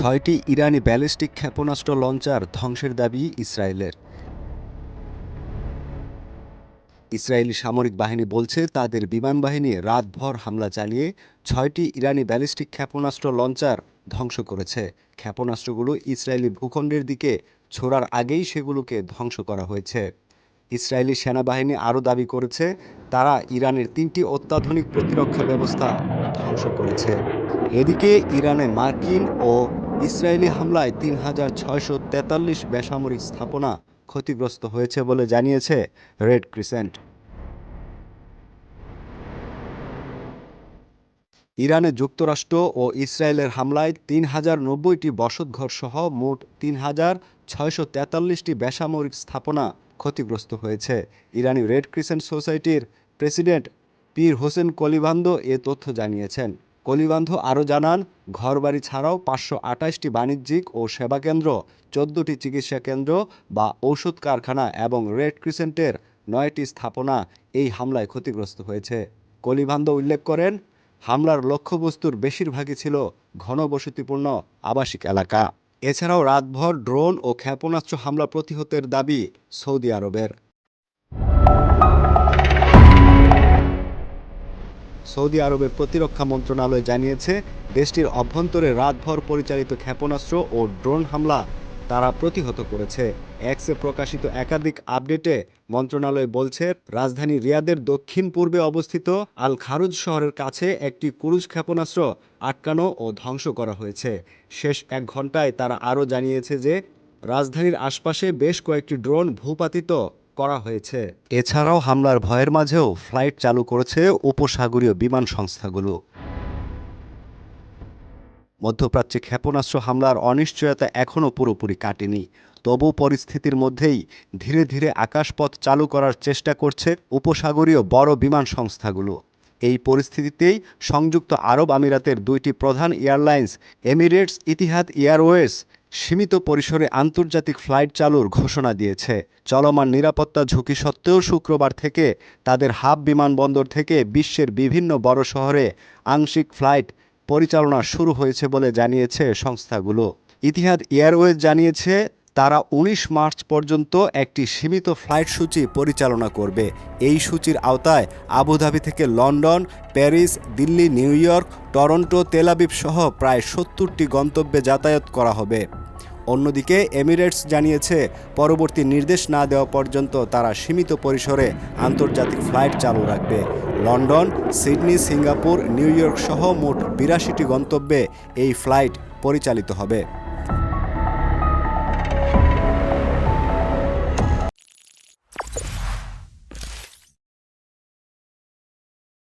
6টি ইরানি ব্যালিস্টিক ক্ষেপণাস্ত্র লঞ্চার ধ্বংসের দাবি ইসরায়েলের। ইসরায়েলি সামরিক বাহিনী বলছে তাদের বিমানবাহিনী রাতভর হামলা চালিয়ে 6টি ইরানি ব্যালিস্টিক ক্ষেপণাস্ত্র লঞ্চার ধ্বংস করেছে। ক্ষেপণাস্ত্রগুলো ইসরায়েলি ভূখণ্ডের দিকে ছোড়ার আগেই সেগুলোকে ধ্বংস করা হয়েছে। ইসরায়েলি সেনাবাহিনী আরও দাবি করেছে তারা ইরানের 3টি অত্যাধুনিক প্রতিরক্ষা ব্যবস্থা ধ্বংস করেছে। এদিকে ইরানে মার্কিন ও ইসরায়েলি হামলায় ৩,৬৪৩ বেসামরিক স্থাপনা ক্ষতিগ্রস্ত হয়েছে বলে জানিয়েছে রেড ক্রিসেন্ট। ইরানে যুক্তরাষ্ট্র ও ইসরায়েলের হামলায় ৩,০৯০টি বসতঘরসহ মোট ৩,৬৪৩টি বেসামরিক স্থাপনা ক্ষতিগ্রস্ত হয়েছে। ইরানি রেড ক্রিসেন্ট সোসাইটির প্রেসিডেন্ট পীর হোসেন কলিবান্ধ এ তথ্য জানিয়েছেন। কলিবান্ধ আরও জানান, ঘরবাড়ি ছাড়াও ৫২৮টি বাণিজ্যিক ও সেবাকেন্দ্র, ১৪টি চিকিৎসা কেন্দ্র বা ঔষধ কারখানা এবং রেড ক্রিসেন্টের ৯টি স্থাপনা এই হামলায় ক্ষতিগ্রস্ত হয়েছে। কলিবান্ধ উল্লেখ করেন, হামলার লক্ষ্যবস্তুর বেশিরভাগই ছিল ঘনবসতিপূর্ণ আবাসিক এলাকা। এছাড়াও রাতভর ড্রোন ও ক্ষেপণাস্ত্র হামলা প্রতিহতের দাবি সৌদি আরবের। সৌদি আরবের প্রতিরক্ষা মন্ত্রণালয় জানিয়েছে, দেশটির অভ্যন্তরে রাতভর পরিচালিত ক্ষেপণাস্ত্র ও ড্রোন হামলা তারা প্রতিহত করেছে। এক্সে প্রকাশিত একাধিক আপডেটে মন্ত্রণালয় বলছে, রাজধানী রিয়াদের দক্ষিণ পূর্বে অবস্থিত আল খারুজ শহরের কাছে একটি ক্রুজ ক্ষেপণাস্ত্র আটকানো ও ধ্বংস করা হয়েছে। শেষ 1 ঘণ্টায় তারা আরও জানিয়েছে যে রাজধানীর আশপাশে বেশ কয়েকটি ড্রোন ভূপাতিত করা হয়েছে। এছাড়াও হামলার ভয়ের মাঝেও ফ্লাইট চালু করেছে উপসাগরীয় বিমান সংস্থাগুলো। মধ্যপ্রাচ্যে ক্ষেপণাস্ত্র হামলার অনিশ্চয়তা এখনও পুরোপুরি কাটেনি। তবু পরিস্থিতির মধ্যেই ধীরে ধীরে আকাশপথ চালু করার চেষ্টা করছে উপসাগরীয় বড় বিমান সংস্থাগুলো। এই পরিস্থিতিতেই সংযুক্ত আরব আমিরাতের 2টি প্রধান এয়ারলাইন্স এমিরেটস, ইতিহাদ এয়ারওয়েজ সীমিত পরিসরে আন্তর্জাতিক ফ্লাইট চালুর ঘোষণা দিয়েছে। চলমান নিরাপত্তা ঝুঁকি সত্ত্বেও শুক্রবার থেকে তাদের হাব বিমানবন্দর থেকে বিশ্বের বিভিন্ন বড় শহরে আংশিক ফ্লাইট পরিচালনা শুরু হয়েছে বলে জানিয়েছে সংস্থাগুলো। ইতিহাদ এয়ারওয়েজ জানিয়েছে তারা 19 মার্চ পর্যন্ত একটি সীমিত ফ্লাইট সূচি পরিচালনা করবে। এই সূচির আওতায় আবুধাবি থেকে London, Paris, Delhi, new York, Toronto, Tel Aviv সহ প্রায় 70টি গন্তব্যে যাতায়াত করা হবে। অন্যদিকে এমিরেটস জানিয়েছে পরবর্তী নির্দেশ না দেওয়া পর্যন্ত তারা সীমিত পরিসরে আন্তর্জাতিক ফ্লাইট চালু রাখবে। London, Sydney, Singapore, new York সহ মোট 82টি গন্তব্যে এই ফ্লাইট পরিচালিত হবে।